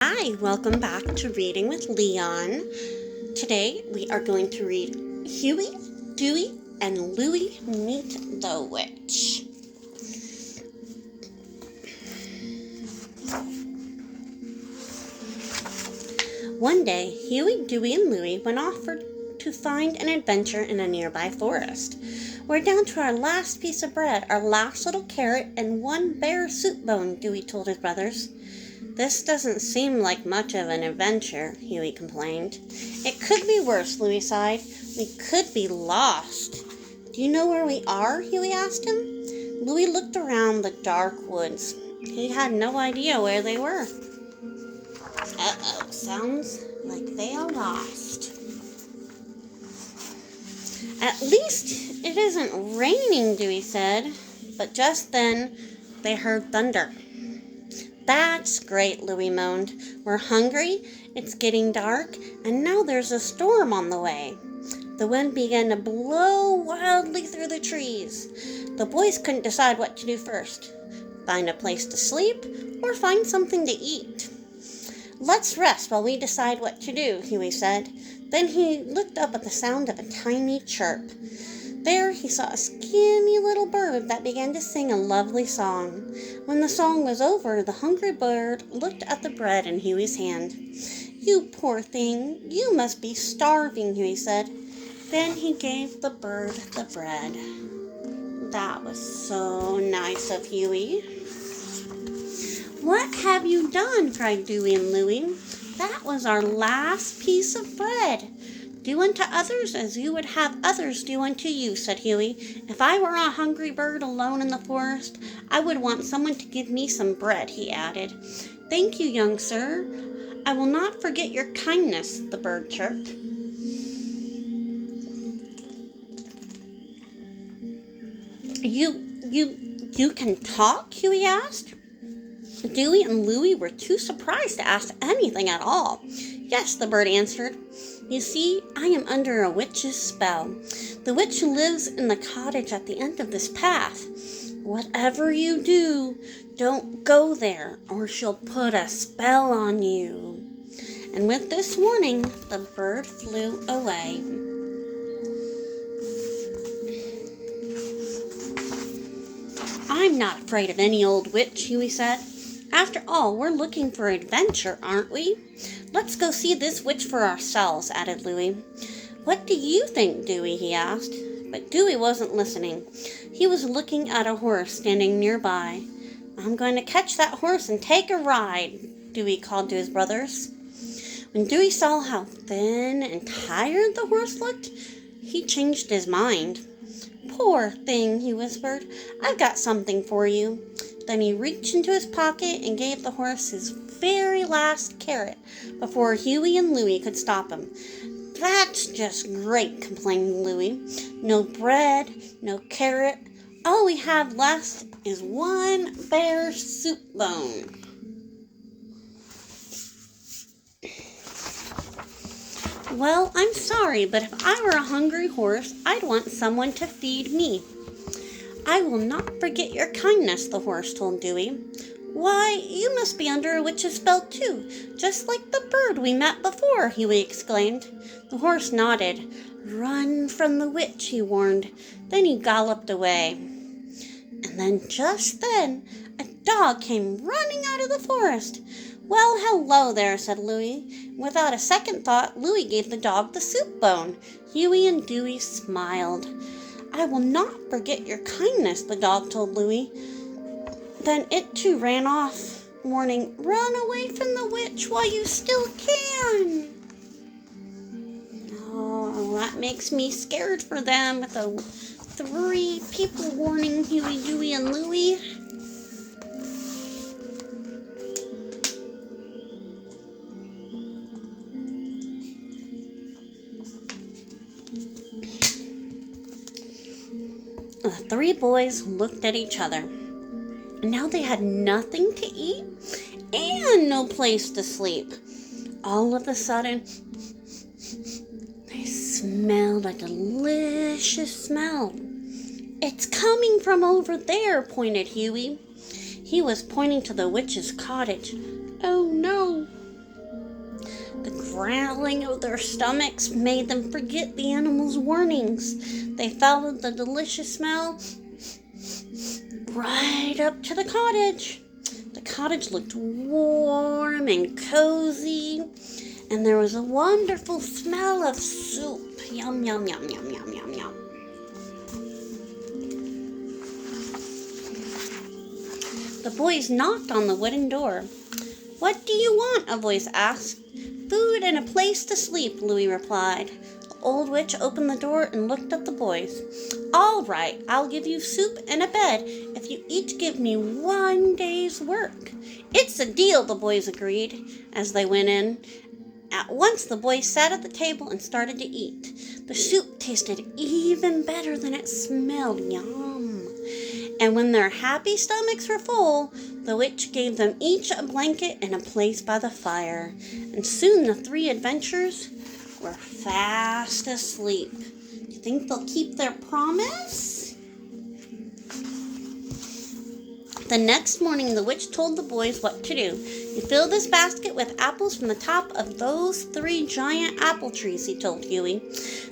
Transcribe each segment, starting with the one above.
Hi, welcome back to Reading with Leon. Today we are going to read Huey, Dewey, and Louie Meet the Witch. One day, Huey, Dewey, and Louie went off to find an adventure in a nearby forest. We're down to our last piece of bread, our last little carrot, and one bare soup bone, Dewey told his brothers. This doesn't seem like much of an adventure, Huey complained. It could be worse, Louie sighed. We could be lost. Do you know where we are? Huey asked him. Louie looked around the dark woods. He had no idea where they were. Uh-oh, sounds like they are lost. At least it isn't raining, Dewey said. But just then, they heard thunder. That's great, Louie moaned. We're hungry, it's getting dark, and now there's a storm on the way. The wind began to blow wildly through the trees. The boys couldn't decide what to do first. Find a place to sleep or find something to eat. Let's rest while we decide what to do, Huey said. Then he looked up at the sound of a tiny chirp. There he saw a skinny little bird that began to sing a lovely song. When the song was over, the hungry bird looked at the bread in Huey's hand. You poor thing, you must be starving, Huey said. Then he gave the bird the bread. That was so nice of Huey. What have you done? Cried Dewey and Louie. That was our last piece of bread. Do unto others as you would have others do unto you, said Huey. If I were a hungry bird alone in the forest, I would want someone to give me some bread, he added. Thank you, young sir. I will not forget your kindness, the bird chirped. You can talk? Huey asked. Dewey and Louie were too surprised to ask anything at all. Yes, the bird answered. You see, I am under a witch's spell. The witch lives in the cottage at the end of this path. Whatever you do, don't go there, or she'll put a spell on you. And with this warning, the bird flew away. I'm not afraid of any old witch, Huey said. After all, we're looking for adventure, aren't we? Let's go see this witch for ourselves, added Louie. What do you think, Dewey? He asked. But Dewey wasn't listening. He was looking at a horse standing nearby. I'm going to catch that horse and take a ride, Dewey called to his brothers. When Dewey saw how thin and tired the horse looked, he changed his mind. Poor thing, he whispered. I've got something for you. Then he reached into his pocket and gave the horse his very last carrot before Huey and Louie could stop him. That's just great, complained Louie. No bread, no carrot. All we have left is one bare soup bone. Well, I'm sorry, but if I were a hungry horse, I'd want someone to feed me. I will not forget your kindness, the horse told Dewey. Why, you must be under a witch's spell too, just like the bird we met before, Huey exclaimed. The horse nodded. Run from the witch, he warned. Then he galloped away. And then just then, a dog came running out of the forest. Well, hello there, said Louie. Without a second thought, Louie gave the dog the soup bone. Huey and Dewey smiled. I will not forget your kindness, the dog told Louie. Then it too ran off, warning, Run away from the witch while you still can. Oh, that makes me scared for them, with the 3 people warning Huey, Dewey, and Louie. The 3 boys looked at each other. Now they had nothing to eat and no place to sleep. All of a sudden, they smelled a delicious smell. It's coming from over there, pointed Huey. He was pointing to the witch's cottage. Oh no, growling of their stomachs made them forget the animals' warnings. They followed the delicious smell right up to the cottage. The cottage looked warm and cozy, and there was a wonderful smell of soup. Yum, yum, yum, yum, yum, yum, yum. The boys knocked on the wooden door. "What do you want?" a voice asked. "Food and a place to sleep," Louie replied. The old witch opened the door and looked at the boys. "All right, I'll give you soup and a bed if you each give me 1 day's work." "It's a deal," the boys agreed as they went in. At once the boys sat at the table and started to eat. The soup tasted even better than it smelled. Yum! And when their happy stomachs were full, the witch gave them each a blanket and a place by the fire. And soon the 3 adventurers were fast asleep. Do you think they'll keep their promise? The next morning, the witch told the boys what to do. "You fill this basket with apples from the top of those 3 giant apple trees," he told Huey.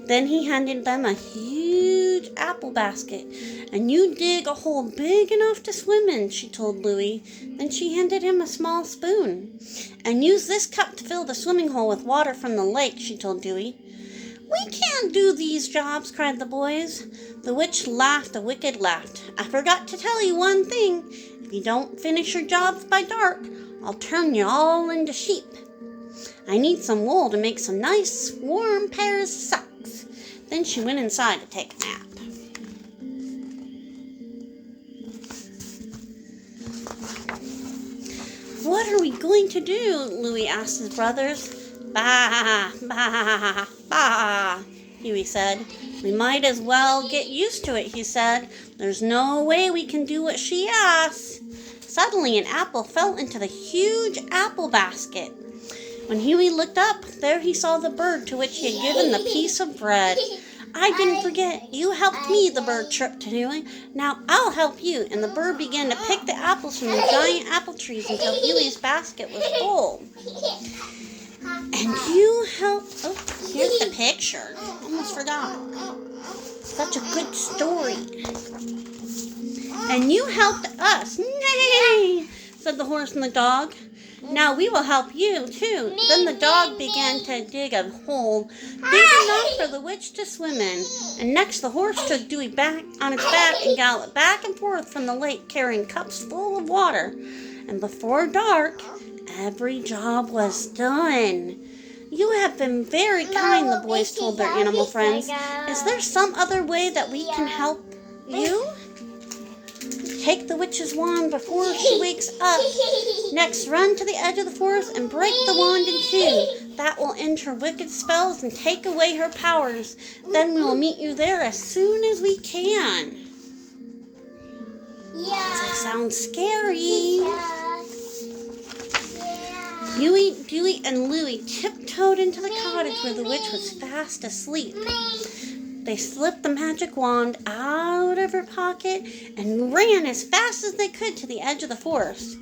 Then he handed them a huge apple basket. "And you dig a hole big enough to swim in," she told Louie. Then she handed him a small spoon. "And use this cup to fill the swimming hole with water from the lake," she told Dewey. "We can't do these jobs," cried the boys. The witch laughed a wicked laugh. "I forgot to tell you one thing. If you don't finish your jobs by dark, I'll turn you all into sheep. I need some wool to make some nice, warm pairs of socks." Then she went inside to take a nap. "What are we going to do?" Louie asked his brothers. "Bah, bah, bah," Huey said. "We might as well get used to it," he said. "There's no way we can do what she asks." Suddenly an apple fell into the huge apple basket. When Huey looked up, there he saw the bird to which he had given the piece of bread. "I didn't forget. You helped me," the bird chirped to Huey. "Now I'll help you." And the bird began to pick the apples from the giant apple trees until Huey's basket was full. "And you helped..." Oh, here's the picture. Almost forgot. Such a good story. "And you helped us." "Nay," said the horse and the dog. "Now we will help you, too." Then the dog began to dig a hole big enough for the witch to swim in. And next the horse took Dewey back on its back and galloped back and forth from the lake carrying cups full of water. And before dark, every job was done. "You have been very kind," the boys told their animal friends. "Is there some other way that we can help you?" "Take the witch's wand before she wakes up. Next, run to the edge of the forest and break the wand in 2. That will end her wicked spells and take away her powers. Then we will meet you there as soon as we can." Does that sound scary? Huey, Dewey, and Louie tiptoed into the cottage where the witch was fast asleep. They slipped the magic wand out of her pocket and ran as fast as they could to the edge of the forest.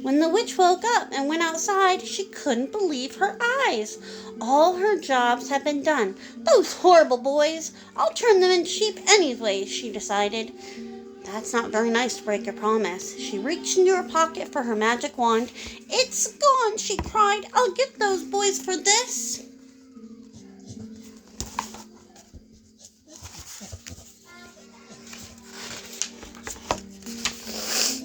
When the witch woke up and went outside, she couldn't believe her eyes. All her jobs had been done. "Those horrible boys! I'll turn them into sheep anyway," she decided. "That's not very nice to break your promise." She reached into her pocket for her magic wand. "It's gone," she cried. "I'll get those boys for this."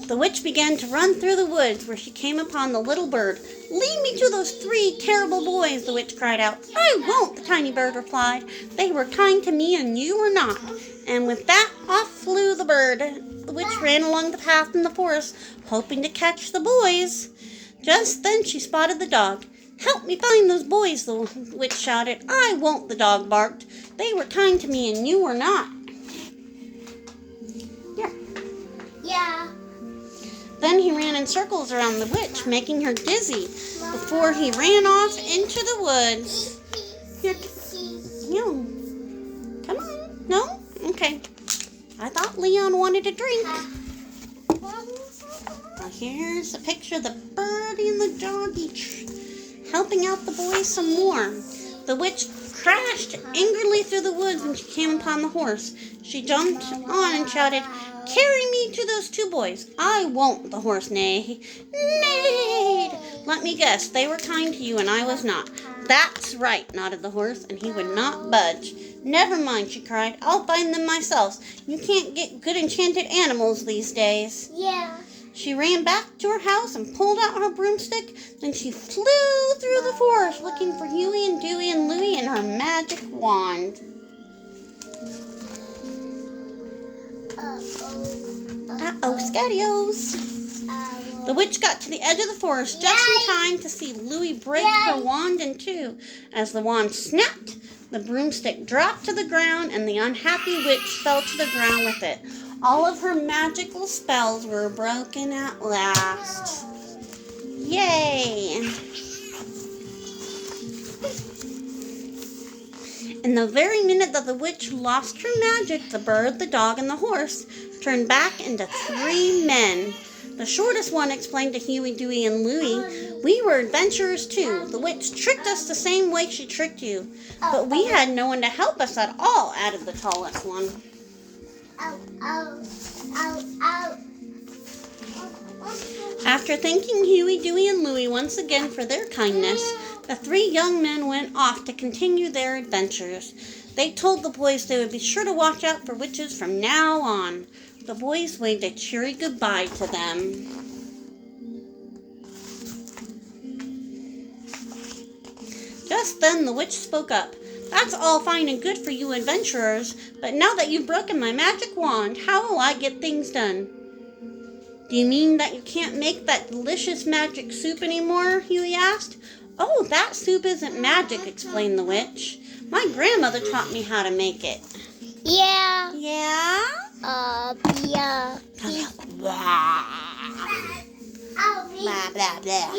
The witch began to run through the woods where she came upon the little bird. "Lead me to those 3 terrible boys," the witch cried out. "I won't," the tiny bird replied. "They were kind to me and you were not." And with that, off flew the bird. The witch ran along the path in the forest, hoping to catch the boys. Just then she spotted the dog. "Help me find those boys," the witch shouted. "I won't," the dog barked. "They were kind to me and you were not." Yeah. Then he ran in circles around the witch, making her dizzy, before he ran off into the woods. Here, no. Come on. No? Okay. I thought Leon wanted a drink. Now here's a picture of the birdie and the dog each helping out the boys some more. The witch crashed angrily through the woods when she came upon the horse. She jumped on and shouted, "Carry me to those two boys." "I won't," the horse neighed. "Let me guess, they were kind to you and I was not." "That's right," nodded the horse, and he would not budge. "Never mind," she cried. "I'll find them myself. You can't get good enchanted animals these days." Yeah. She ran back to her house and pulled out her broomstick. Then she flew through the forest looking for Huey and Dewey and Louie and her magic wand. Scadios. The witch got to the edge of the forest just in time to see Louie break her wand in two. As the wand snapped, the broomstick dropped to the ground and the unhappy witch fell to the ground with it. All of her magical spells were broken at last. Yay! In the very minute that the witch lost her magic, the bird, the dog, and the horse turned back into 3 men. The shortest one explained to Huey, Dewey, and Louie, "We were adventurers too. The witch tricked us the same way she tricked you. But we had no one to help us at all," added the tallest one. After thanking Huey, Dewey, and Louie once again for their kindness, the 3 young men went off to continue their adventures. They told the boys they would be sure to watch out for witches from now on. The boys waved a cheery goodbye to them. Just then the witch spoke up. "That's all fine and good for you adventurers, but now that you've broken my magic wand, how will I get things done?" "Do you mean that you can't make that delicious magic soup anymore?" Huey asked. "Oh, that soup isn't magic," explained the witch. "My grandmother taught me how to make it." Yeah. Yeah? Yeah. Blah, blah, blah.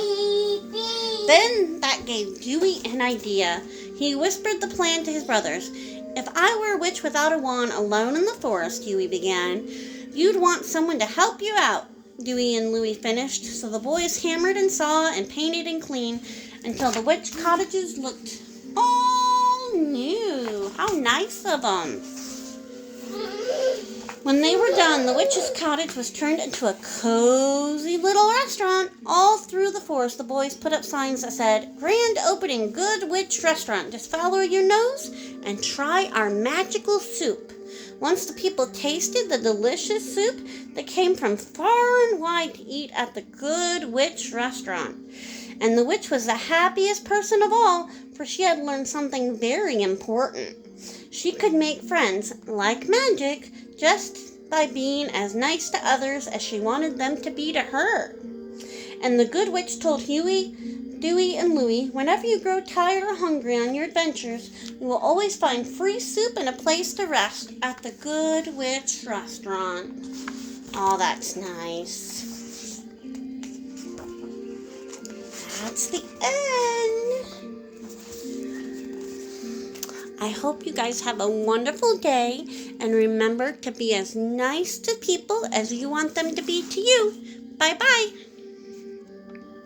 Then that gave Dewey an idea. He whispered the plan to his brothers. "If I were a witch without a wand alone in the forest," Huey began, "you'd want someone to help you out," Dewey and Louie finished. So the boys hammered and sawed and painted and cleaned until the witch cottages looked all new. How nice of them. When they were done, the witch's cottage was turned into a cozy little restaurant. All through the forest, the boys put up signs that said, "Grand opening, Good Witch Restaurant. Just follow your nose and try our magical soup." Once the people tasted the delicious soup, they came from far and wide to eat at the Good Witch Restaurant. And the witch was the happiest person of all, for she had learned something very important. She could make friends, like magic, just by being as nice to others as she wanted them to be to her. And the good witch told Huey, Dewey, and Louie, "Whenever you grow tired or hungry on your adventures, you will always find free soup and a place to rest at the Good Witch Restaurant." Oh, that's nice. That's the end. I hope you guys have a wonderful day, and remember to be as nice to people as you want them to be to you. Bye-bye.